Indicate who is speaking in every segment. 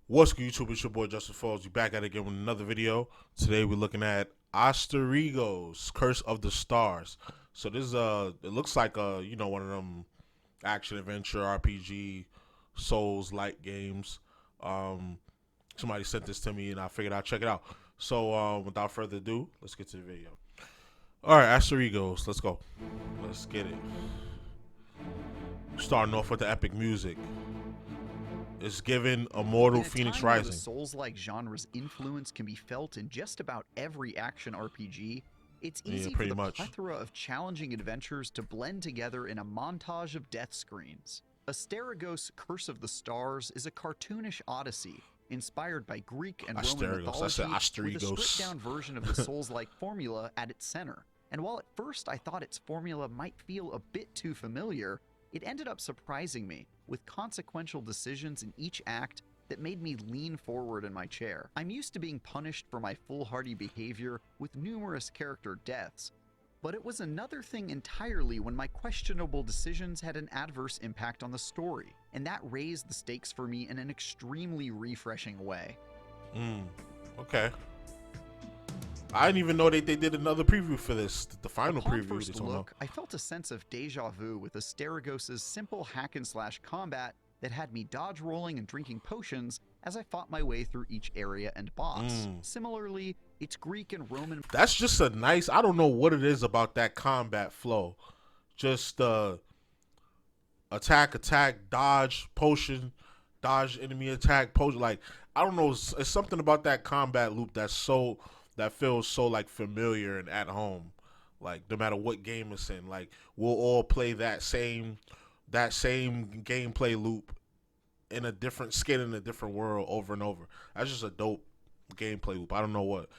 Speaker 1: What's good, YouTube? It's your boy JusticeXFalls. We back at it again with another video. Today we're looking at Asterigos, Curse of the Stars. So this is it looks like one of them action adventure RPG Souls-like games. Somebody sent this to me and I figured I'd check it out. So without further ado, let's get to the video. All right, Asterigos, let's go. Let's get it. Starting off with the epic music. It's given Immortal Phoenix Rising.
Speaker 2: The Souls-like genre's influence can be felt in just about every action RPG. It's easy for the plethora of challenging adventures to blend together in a montage of death screens. Asterigos' Curse of the Stars is a cartoonish odyssey inspired by Greek and Roman mythology with a stripped-down version of the Souls-like formula at its center. And while at first I thought its formula might feel a bit too familiar, it ended up surprising me with consequential decisions in each act that made me lean forward in my chair. I'm used to being punished for my foolhardy behavior with numerous character deaths, but it was another thing entirely when my questionable decisions had an adverse impact on the story, and that raised the stakes for me in an extremely refreshing way.
Speaker 1: Okay. I didn't even know they did another preview for this, the final
Speaker 2: Upon
Speaker 1: preview.
Speaker 2: First look, I felt a sense of deja vu with Asterigos' simple hack-and-slash combat that had me dodge rolling and drinking potions as I fought my way through each area and boss. Similarly, its Greek and Roman...
Speaker 1: That's just a nice... I don't know what it is about that combat flow. Just attack, dodge, potion, dodge, enemy attack, potion. Like, I don't know. It's something about that combat loop that feels so like familiar and at home. Like no matter what game it's in, like we'll all play that same gameplay loop in a different skin in a different world over and over. That's just a dope gameplay loop. I don't know what.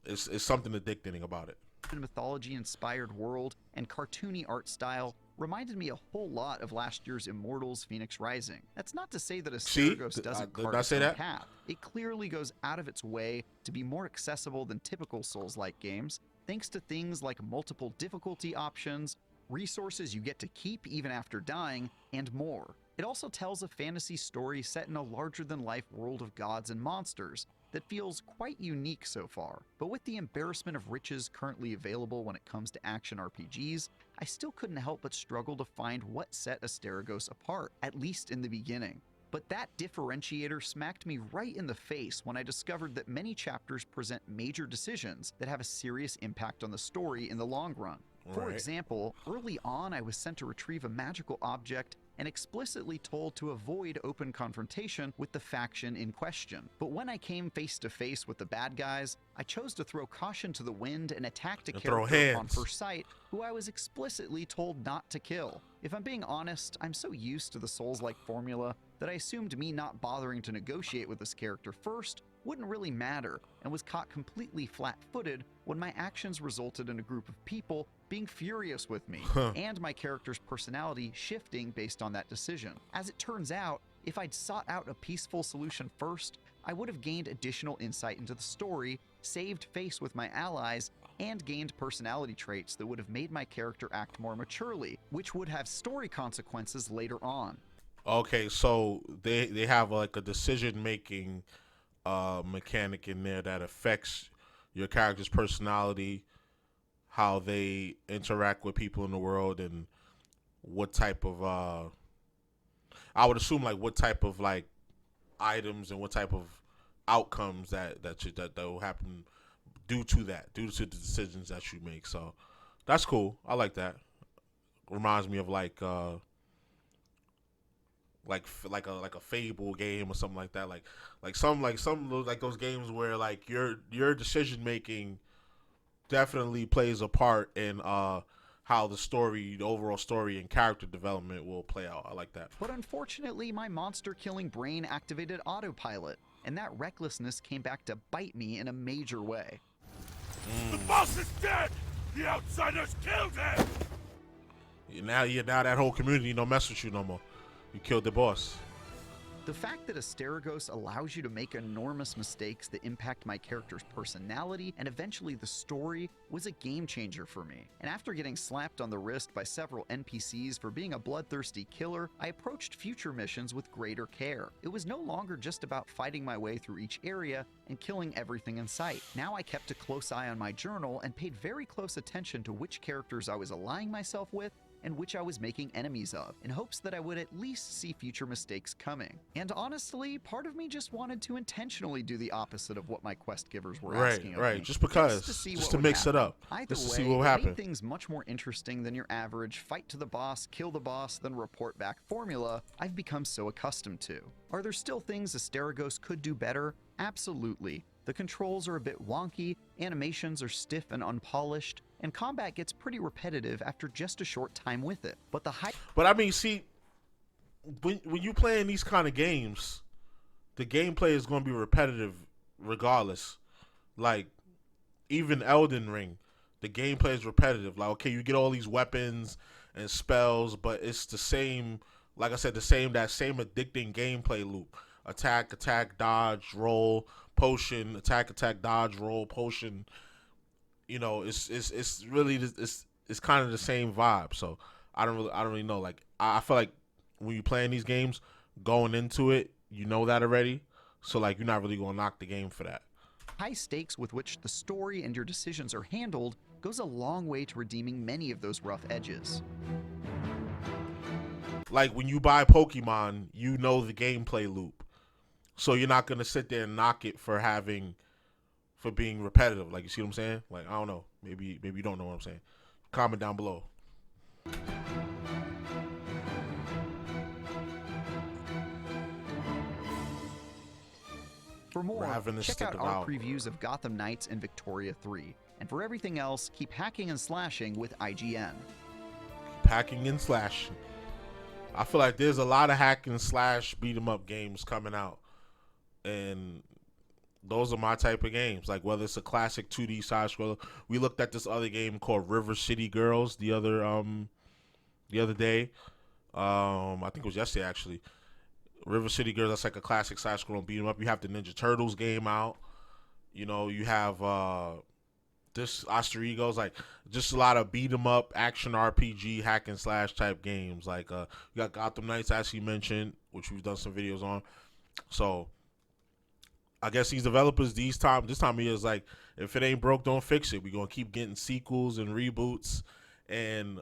Speaker 1: It's something addicting about it.
Speaker 2: Mythology-inspired world and cartoony art style reminded me a whole lot of last year's Immortals Phoenix Rising. That's not to say that Asterigos doesn't carve its own path. It clearly goes out of its way to be more accessible than typical Souls-like games, thanks to things like multiple difficulty options, resources you get to keep even after dying, and more. It also tells a fantasy story set in a larger-than-life world of gods and monsters that feels quite unique so far. But with the embarrassment of riches currently available when it comes to action RPGs, I still couldn't help but struggle to find what set Asterigos apart, at least in the beginning. But that differentiator smacked me right in the face when I discovered that many chapters present major decisions that have a serious impact on the story in the long run. For example, early on I was sent to retrieve a magical object and explicitly told to avoid open confrontation with the faction in question. But when I came face to face with the bad guys, I chose to throw caution to the wind and attacked a character on first sight who I was explicitly told not to kill. If I'm being honest, I'm so used to the Souls-like formula that I assumed me not bothering to negotiate with this character first wouldn't really matter, and was caught completely flat-footed when my actions resulted in a group of people being furious with me, and my character's personality shifting based on that decision. As it turns out, if I'd sought out a peaceful solution first, I would have gained additional insight into the story, saved face with my allies, and gained personality traits that would have made my character act more maturely, which would have story consequences later on.
Speaker 1: Okay, so they have like a decision-making mechanic in there that affects your character's personality, how they interact with people in the world, and what type of I would assume like what type of like items and what type of outcomes that will happen due to the decisions that you make. So that's cool. I like that. Reminds me of like a Fable game or something like that. Like some those games where like your decision making definitely plays a part in how the overall story and character development will play out. I like that.
Speaker 2: But unfortunately, my monster-killing brain activated autopilot, and that recklessness came back to bite me in a major way.
Speaker 3: The boss is dead! The outsiders killed him!
Speaker 1: Now that whole community don't mess with you no more. You killed the boss.
Speaker 2: The fact that Asterigos allows you to make enormous mistakes that impact my character's personality and eventually the story was a game changer for me. And after getting slapped on the wrist by several NPCs for being a bloodthirsty killer, I approached future missions with greater care. It was no longer just about fighting my way through each area and killing everything in sight. Now I kept a close eye on my journal and paid very close attention to which characters I was aligning myself with and which I was making enemies of, in hopes that I would at least see future mistakes coming. And honestly, part of me just wanted to intentionally do the opposite of what my quest givers were asking of me.
Speaker 1: Just because, just to mix it up, just to see what would happen.
Speaker 2: It made things much more interesting than your average fight to the boss, kill the boss, then report back formula I've become so accustomed to. Are there still things Asterigos could do better? Absolutely. The controls are a bit wonky, animations are stiff and unpolished, and combat gets pretty repetitive after just a short time with it.
Speaker 1: But I mean, see, when you playing these kind of games, the gameplay is going to be repetitive regardless. Like, even Elden Ring, the gameplay is repetitive. Like, okay, you get all these weapons and spells, but it's the same, like I said, that same addicting gameplay loop. Attack, dodge, roll, potion, attack, dodge, roll, potion. You know, it's really it's kind of the same vibe. So I don't really know. Like, I feel like when you playing these games, going into it, you know that already. So like, you're not really gonna knock the game for that.
Speaker 2: High stakes with which the story and your decisions are handled goes a long way to redeeming many of those rough edges.
Speaker 1: Like when you buy Pokemon, you know the gameplay loop. So you're not gonna sit there and knock it for being repetitive. Like, you see what I'm saying? Like, I don't know. Maybe you don't know what I'm saying. Comment down below.
Speaker 2: For more, check out our previews of Gotham Knights and Victoria 3. And for everything else, keep hacking and slashing with IGN.
Speaker 1: Keep hacking and slashing. I feel like there's a lot of hack and slash beat 'em up games coming out. And those are my type of games. Like, whether it's a classic 2D side scroller. We looked at this other game called River City Girls the other day. I think it was yesterday actually. River City Girls, that's like a classic side scroller beat 'em up. You have the Ninja Turtles game out. You know, you have this Asterigos, like just a lot of beat 'em up action RPG hack and slash type games. Like you got Gotham Knights, as you mentioned, which we've done some videos on. So I guess these developers this time of year is like, if it ain't broke, don't fix it. We're gonna keep getting sequels and reboots and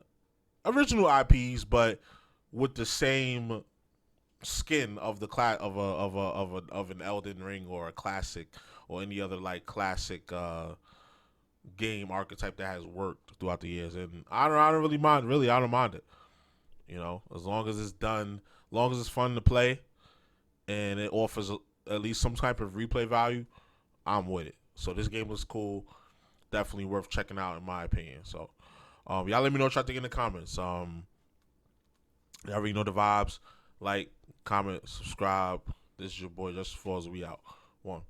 Speaker 1: original IPs, but with the same skin of the of an Elden Ring or a classic or any other like classic game archetype that has worked throughout the years. And I don't really mind. Really, I don't mind it. You know, as long as it's done, as long as it's fun to play, and it offers at least some type of replay value, I'm with it. So this game was cool. Definitely worth checking out in my opinion. So y'all let me know what y'all think in the comments. Y'all already know the vibes. Like, comment, subscribe. This is your boy JusticeXFalls. We out. 1.